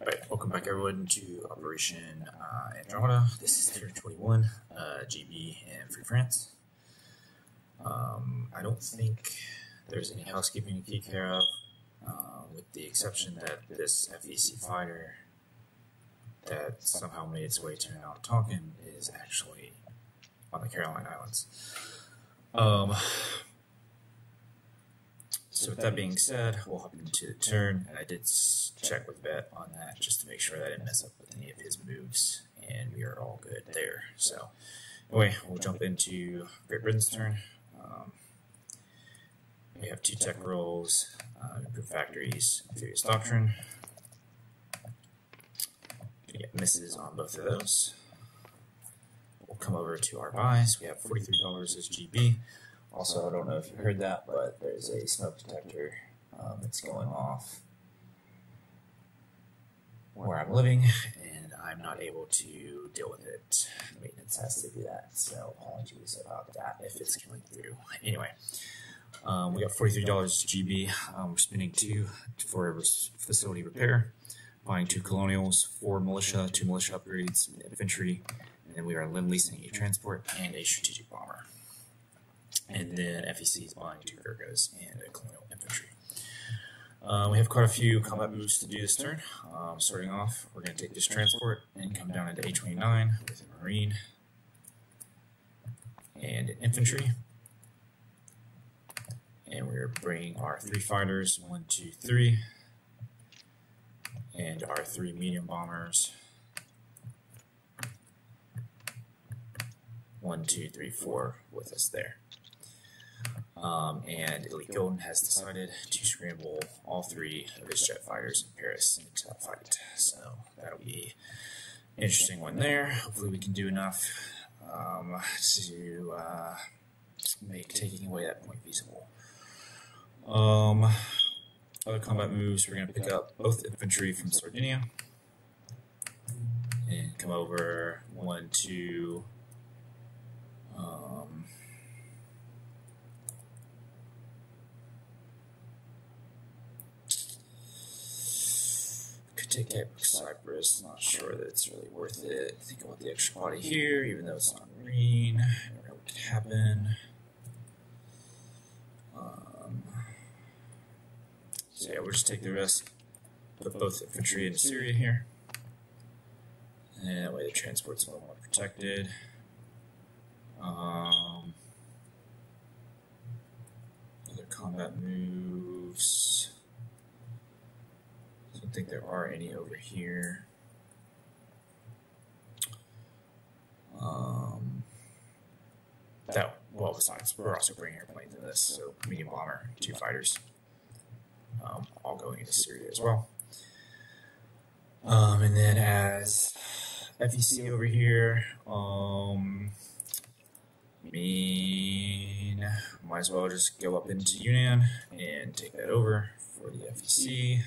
Alright, welcome back everyone to Operation Andromeda. This is turn 21, GB and Free France. I don't think there's any housekeeping to take care of, with the exception that this FEC fighter that somehow made its way to Mount Tonkin is actually on the Caroline Islands. So with that being said, we'll hop into the turn, and I did check with Bet on that just to make sure that I didn't mess up with any of his moves, and we are all good there. So anyway, we'll jump into Great Britain's turn. We have 2 tech rolls, Improved Factories, Furious Doctrine. We get misses on both of those. We'll come over to our buys. We have $43 as GB. Also, I don't know if you heard that, but there's a smoke detector that's going off where I'm living, and I'm not able to deal with it. Maintenance has to do that, so apologies about that if it's coming through. Anyway, we got $43 GB. We're spending 2 for facility repair, buying 2 colonials, 4 militia, 2 militia upgrades, and infantry, and then we are leasing a transport and a strategic bomber. And then FEC is buying 2 Gurkhas and a colonial infantry. We have quite a few combat moves to do this turn. Starting off, we're going to take this transport and come down into A29 with a marine and an infantry. And we're bringing our 3 fighters, 1, 2, 3, and our 3 medium bombers, 1, 2, 3, 4 with us there. And Elite Golden has decided to scramble all 3 of his jet fighters in Paris into that fight. So that'll be an interesting one there. Hopefully we can do enough to make taking away that point feasible. Other combat moves, we're going to pick up both infantry from Sardinia and come over 1, 2, take Cyprus, not sure that it's really worth it. Think about the extra body here, even though it's not marine. I don't know what could happen. So yeah, we'll just take the risk. Put both infantry into Syria here. And that way the transport's a little more protected. Other combat moves. I don't think there are any over here. Well, besides, we're also bringing airplanes in this, so medium bomber, 2 fighters, all going into Syria as well. And then as FEC over here, might as well just go up into Yunnan and take that over for the FEC.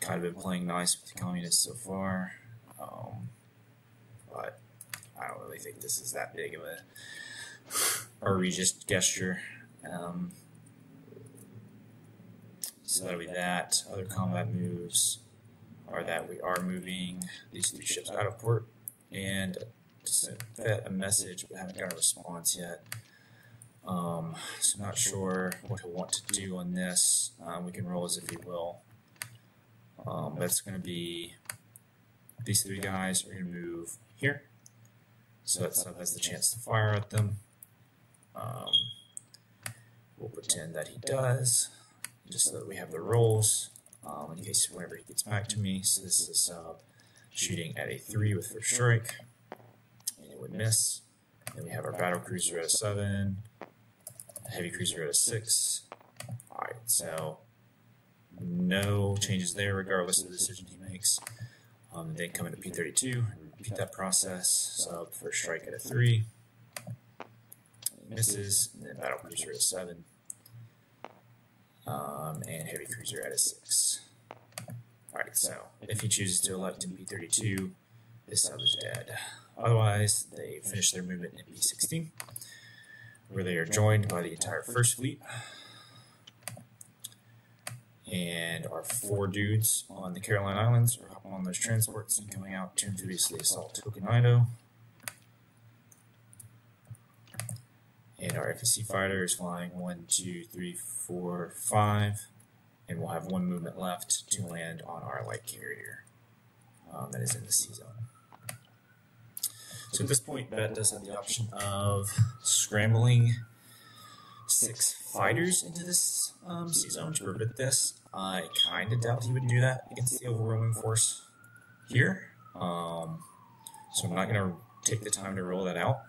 Kind of been playing nice with the communists so far, but I don't really think this is that big of a egregious gesture. So that'll be that. Other combat moves are that we are moving these 3 ships out of port, and just sent a message, but haven't got a response yet. So I'm not sure what he'll want to do on this. We can roll as if he will. That's going to be, these 3 guys are going to move here, so that sub has the chance to fire at them. We'll pretend that he does, just so that we have the rolls, in case whenever he gets back to me. So this is a sub shooting at a 3 with first strike, and it would miss. Then we have our battle cruiser at a 7, a heavy cruiser at a 6. Alright, so no changes there regardless of the decision he makes. Then come into P32 and repeat that process. So first strike at a 3, misses, and then battle cruiser at a 7, and heavy cruiser at a 6. Alright, so if he chooses to elect in P32, this sub is dead. Otherwise, they finish their movement in P16, where they are joined by the entire First Fleet. and our 4 dudes on the Caroline Islands are hopping on those transports and coming out to ambiguously assault Hokkaido. And our FSC fighter is flying 1, 2, 3, 4, 5, and we'll have 1 movement left to land on our light carrier that is in the C zone. So at this point, Bet does have the option of scrambling 6 fighters into this C zone to prevent this. I kind of doubt he would do that against the overwhelming force here. So I'm not going to take the time to roll that out.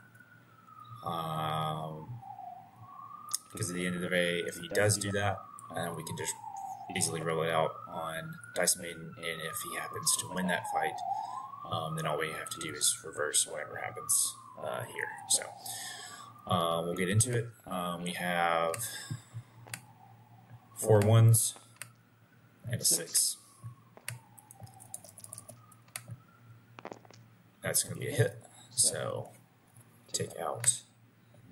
Because at the end of the day, if he does do that, we can just easily roll it out on Dice Maiden, and if he happens to win that fight, then all we have to do is reverse whatever happens here. So we'll get into it. We have 4 1s and a 6. That's going to be a hit. So take out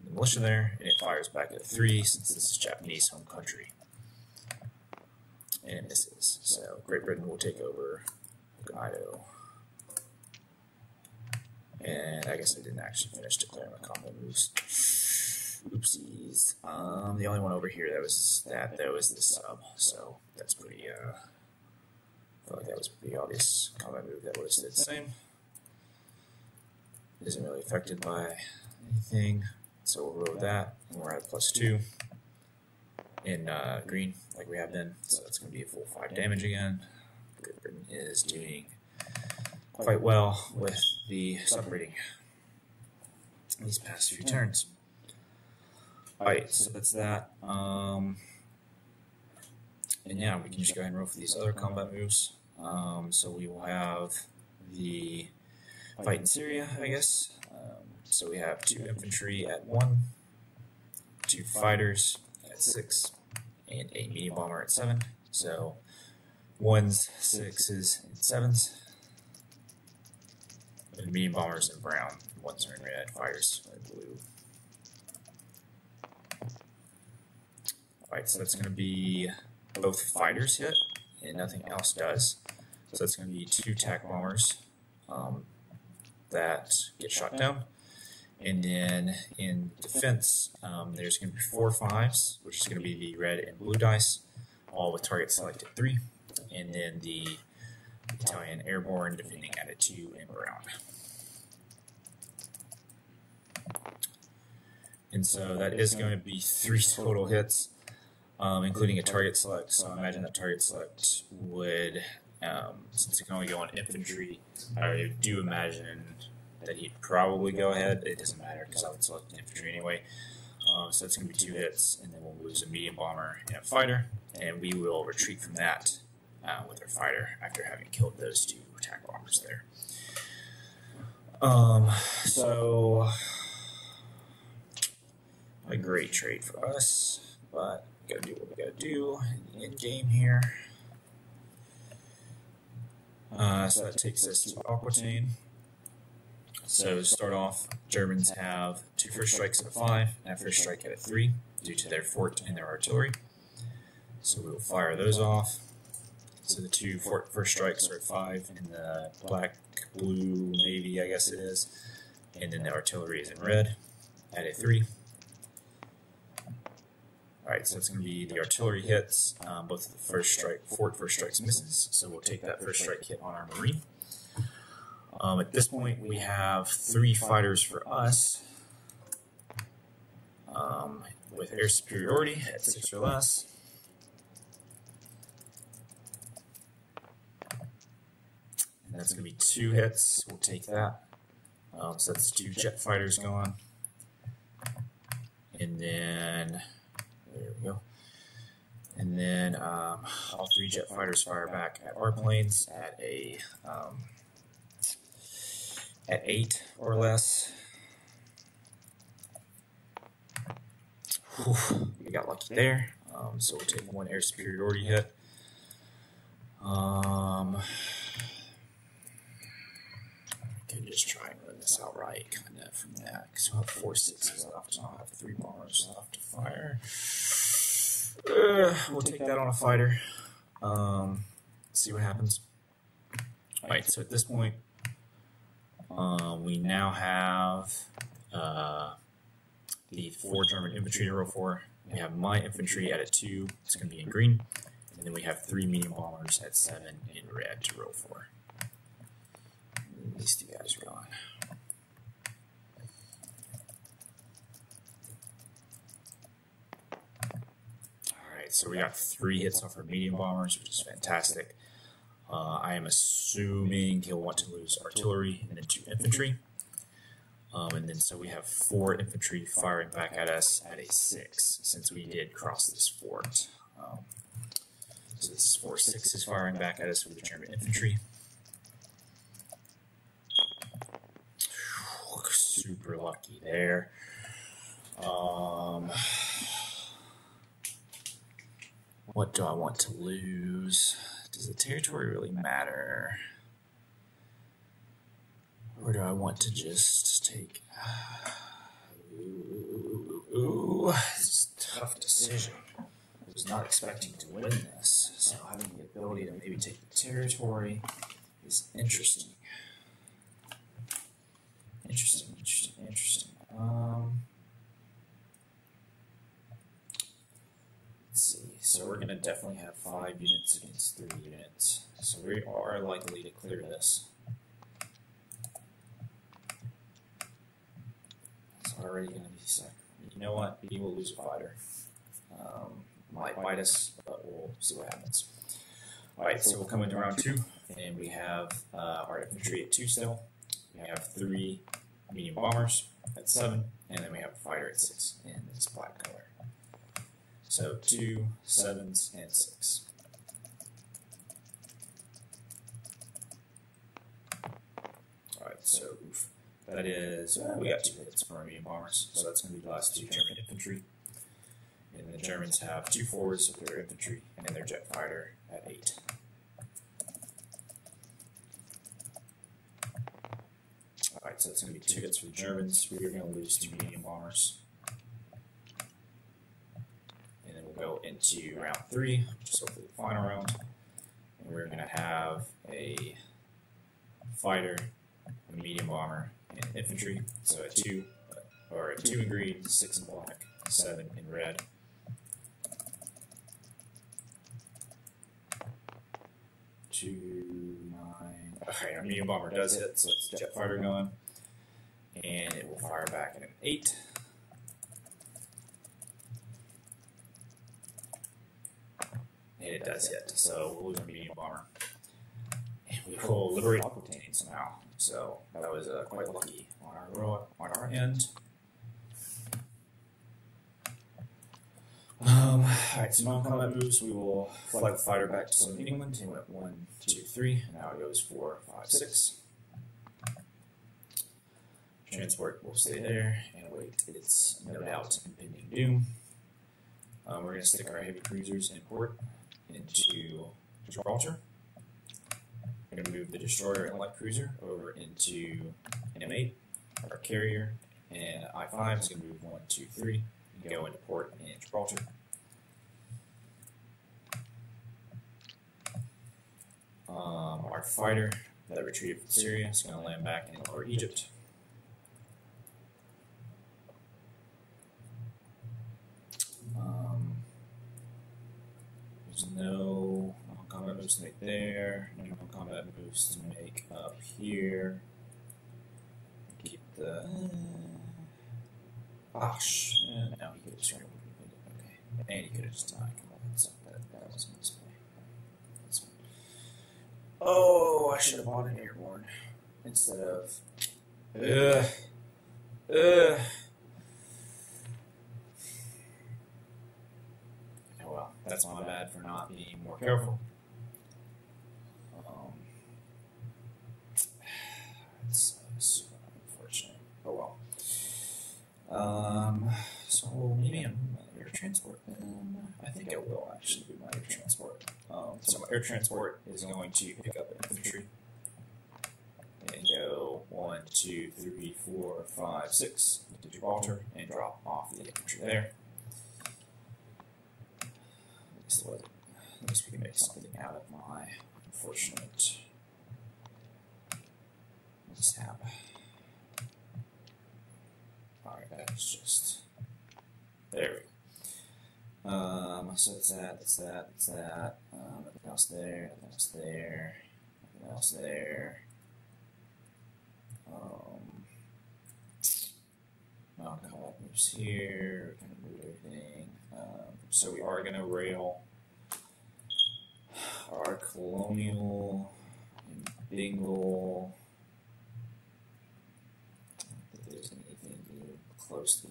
the militia there, and it fires back at 3 since this is Japanese home country. And it misses. So Great Britain will take over Hokkaido. And I guess I didn't actually finish declaring my combo moves. Oopsies. The only one over here that was the sub. So that's pretty, I feel like that was a pretty obvious combat move that would have stayed the same. Isn't really affected by anything. So we'll roll that, and we're at +2 in green, like we have been. So that's going to be a full 5 damage again. Great Britain is doing quite well with the sub-rating these past few turns. Alright, so that's that. And yeah, we can just go ahead and roll for these other combat moves. So we will have the fight in Syria, I guess. So we have 2 infantry at 1, 2 fighters at 6, and a medium bomber at 7. So 1s, 6s, and 7s. And medium bombers in brown, 1s are in red, fighters are in blue. Alright, so that's going to be both fighters hit, and nothing else does. So that's going to be 2 tac bombers that get shot down. And then in defense, there's going to be 4 5s, which is going to be the red and blue dice, all with target selected 3. And then the Italian airborne defending at a 2 in brown. And so that is going to be 3 total hits, including a target select. So I imagine that target select would, since it can only go on infantry, I do imagine that he'd probably go ahead. It doesn't matter because I would select infantry anyway. So that's going to be 2 hits, and then we'll lose a medium bomber and a fighter, and we will retreat from that with our fighter after having killed those 2 attack bombers there. So a great trade for us, but we gotta do what we gotta do in the end game here. So that takes us to Aquitaine. So to start off, Germans have 2 first strikes at a 5 and a first strike at a 3 due to their fort and their artillery. So we will fire those off. So the 2 first strikes are at 5 in the black, blue, navy, I guess it is. And then the artillery is in red at a 3. Alright, so it's going to be the artillery hits, both of the first strikes misses. So we'll take that first strike hit on our marine. At this point, we have 3 fighters for us with air superiority at 6 or less. And that's going to be 2 hits. We'll take that. So that's 2 jet fighters gone. And then, there we go. And then all 3 jet fighters fire back at our planes at a at 8 or less. Whew, we got lucky there. So we'll take 1 air superiority hit. I could just try and run this out right, kind of from that, because we'll have 4 6s left, and I'll have 3 bombers left to fire. We'll take that on a fighter. See what happens. All right, so at this point, we now have the 4 German infantry to row for. We have my infantry at a 2. It's going to be in green. And then we have 3 medium bombers at 7 in red to row for. These 2 guys are gone. Alright, so we got 3 hits off our medium bombers, which is fantastic. I am assuming he'll want to lose artillery and then 2 infantry. And then so we have 4 infantry firing back at us at a 6, since we did cross this fort. So this 4-6 is firing back at us with the German infantry. Super lucky there. What do I want to lose? Does the territory really matter? Or do I want to just take... Ooh, it's a tough decision. I was not expecting to win this, so having the ability to maybe take the territory is interesting. Interesting. Let's see. So we're going to definitely have 5 units against 3 units. So we are likely to clear this. It's already going to be second. You know what? He will lose a fighter. Might bite us, but we'll see what happens. Alright, so we'll come into round 2, and we have our infantry at 2 still. We have 3 medium bombers at 7, and then we have a fighter at 6 in this black color. So 2, 7s, and 6. Alright, so oof. That is, we got 2 hits for our medium bombers, so that's going to be the last 2 German infantry. And the Germans have 2 forwards with their infantry and their jet fighter at 8. Alright, so it's going to be 2 hits for the Germans. We are going to lose 2 medium bombers. And then we'll go into round 3, which is hopefully the final round. And we're going to have a fighter, a medium bomber, and infantry. So a 2 in green, 6 in black, 7 in red. 2, 9. Alright, our medium bomber does hit, so it's jet fighter going. And it will fire back at an 8. And it does hit, so we'll lose our medium bomber. And we will liberate Aquitaine somehow. So that was quite lucky on our end. Alright, so non-combat moves, we will fly the fighter back to Southern England. He went 1, 2, 3, and now it goes 4, 5, 6. Transport will stay there and await its no doubt impending doom. We're going to stick our heavy cruisers in port into Gibraltar. We're going to move the destroyer and light cruiser over into an M8. Our carrier and I-5 is going to move 1, 2, 3 and go into port in Gibraltar. Our fighter that retreated from Syria is going to land back in Lower Egypt. There's no combat moves to make there, no combat moves to make up here. Keep the... Gosh, no, he could have destroyed it. Okay, and he could have just died. So that was a mistake. That's fine. Oh, I should have bought an airborne instead of... Oh well, that's my bad for not being more careful. It's super unfortunate. Oh well. So maybe I'm air transport. I think I will actually do my air transport. So my air transport is going to pick up infantry and go 1, 2, 3, 4, 5, 6 into Gibraltar and drop off the infantry there. At least we can make something out of my unfortunate mishap. Alright, that's just... There we go. So it's that. Nothing else there, nothing else there, nothing else there. Non-combat moves here, we're going to move everything. So we are going to rail our colonial and Bengal. I don't think there's anything close to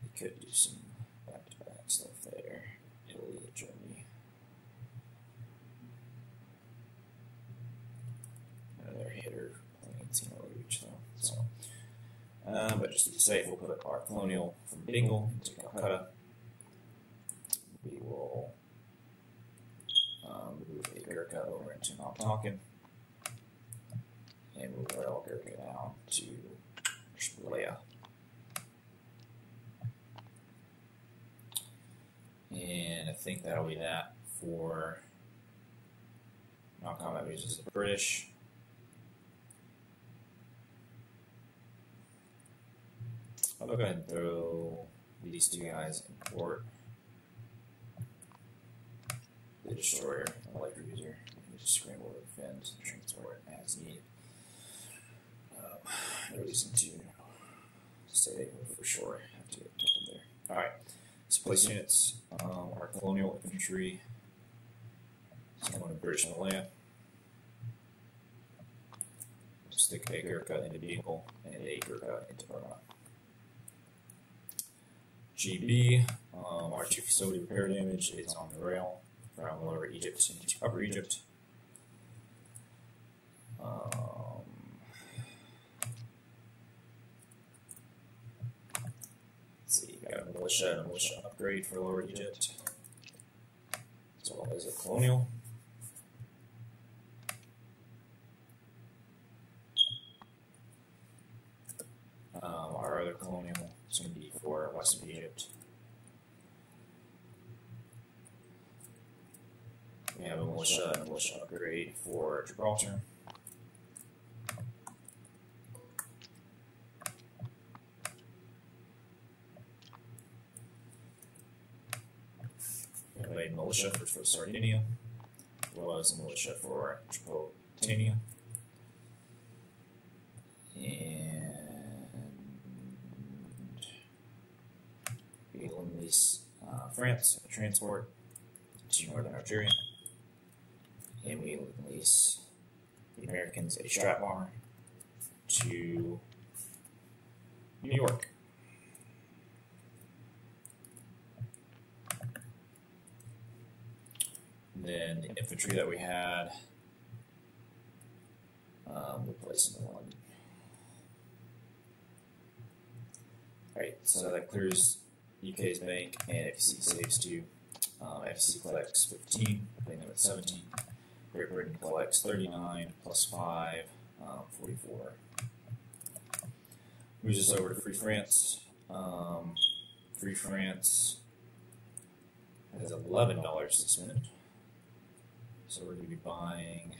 we could do some back-to-back stuff there. Italy and Germany. Another hitter planes, reach them. So, but just to be safe, we'll put our colonial from Bengal into Calcutta. We will move a Gurkha over into Nontakan, and we'll rail Gurkha down to Malaya. And I think that'll be that for non-combat moves as the British. I'll go ahead and throw these two guys in port. The destroyer, the light cruiser, and just scramble the fins and transport as needed. No reason to say for sure have to get them there. Alright. Place units, our colonial infantry is going to British Malaya. Stick a Gurkha into Bengal and a Gurkha into Burma. GB, our 2 facility repair damage is on the rail from Lower Egypt into Upper Egypt. Got a militia upgrade for Lower Egypt, as well as a colonial. Our other colonial is going to be for Western Egypt. We have a militia upgrade for Gibraltar. A militia for Sardinia, as well as a militia for Tripolitania. And we will release France, a transport to northern Algeria. And we will release the Americans, a strap bomber to New York. Then the infantry that we had, we'll place in London. Alright, so that clears UK's bank and FEC saves 2. FEC collects 15, putting them at 17. Great Britain collects 39 plus 5, 44. Moves us over to Free France. Free France has $11 to spend. So we're going to be buying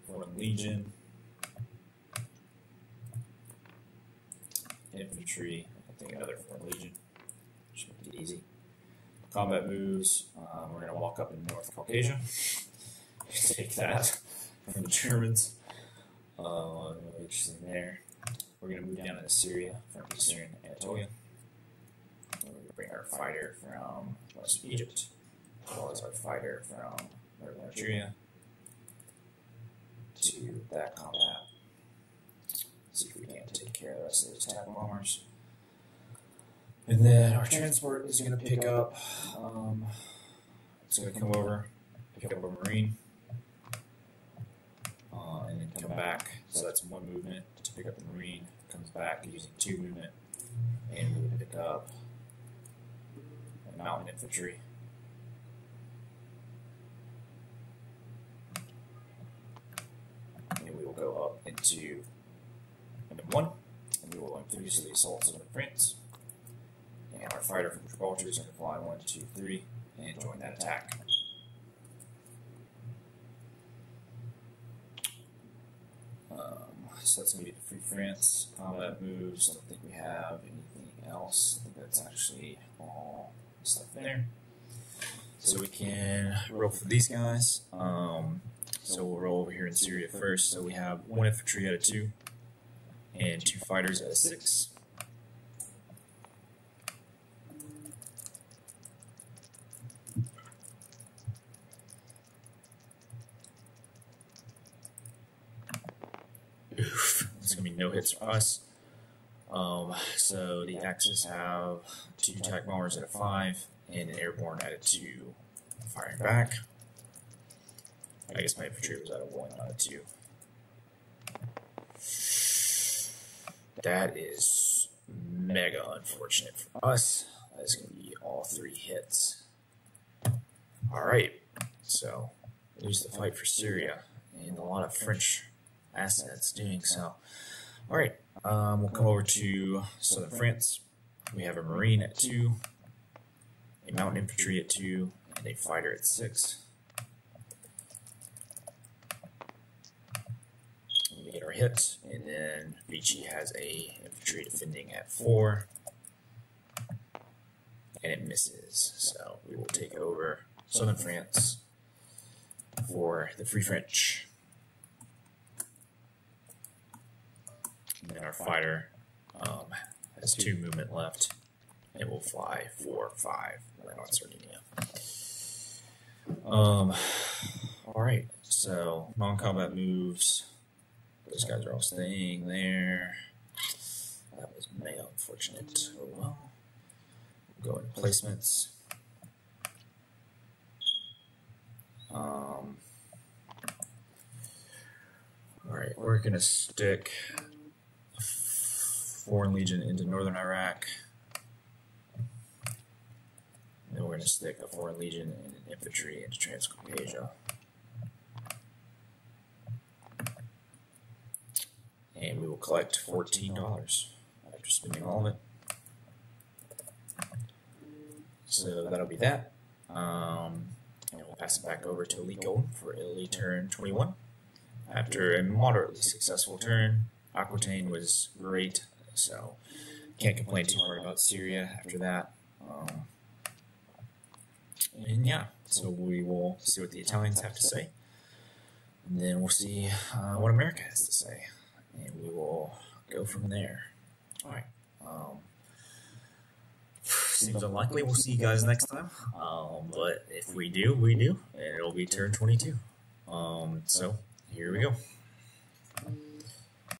Foreign Legion, infantry, I think another Foreign Legion, should make it easy. Combat moves, we're going to walk up in North Caucasia, take that from the Germans, interesting there. We're going to move down into Syria from Eastern Anatolia. We're going to bring our fighter from Western Egypt, as well as our fighter from Northern Algeria to that combat. See if we can't take care of the rest of those attack bombers. And then our transport is going to pick up, it's going to come over, pick up a Marine, and then come back. So that's one movement to pick up the Marine, comes back using 2 movement, and we will pick up a Mountain Infantry. And we will go up to M1, and we will increase the assaults of France. And our fighter from Gibraltar is going to fly 1, 2, 3 and join that attack. So that's going to be the Free France combat moves. I don't think we have anything else. I think that's actually all the stuff there. So we can roll for these guys. So we'll roll over here in Syria first. So we have 1 infantry out of 2 and 2 fighters out of 6. Oof, it's going to be no hits for us. So the Axis have 2 attack bombers at a 5 and an airborne at a 2 firing back. I guess my infantry was at a 1 out of 2. That is mega unfortunate for us. That is going to be all 3 hits. Alright, so lose the fight for Syria and a lot of French assets doing so. Alright, we'll come over to southern France. We have a Marine at 2, a mountain infantry at 2, and a fighter at 6. We get our hit, and then Vichy has a infantry defending at 4, and it misses. So we will take over southern France for the Free French. And then our fighter has 2 movement left. It will fly 4, 5 right on Sardinia. Alright, so non-combat moves. Those guys are all staying there. That was mega unfortunate. Oh well. We'll go into placements. Alright, we're going to stick Foreign Legion into northern Iraq. And then we're going to stick a Foreign Legion and an infantry into Transcaucasia. And we will collect $14 after spending all of it. So that'll be that. And we'll pass it back over to Elite Golden for Italy turn 21. After a moderately successful turn, Aquitaine was great, so can't complain too hard about Syria after that. And yeah, so we will see what the Italians have to say, and then we'll see what America has to say, and we will go from there. All right. Seems unlikely we'll see you guys next time, but if we do, we do, and it'll be turn 22. So here we go.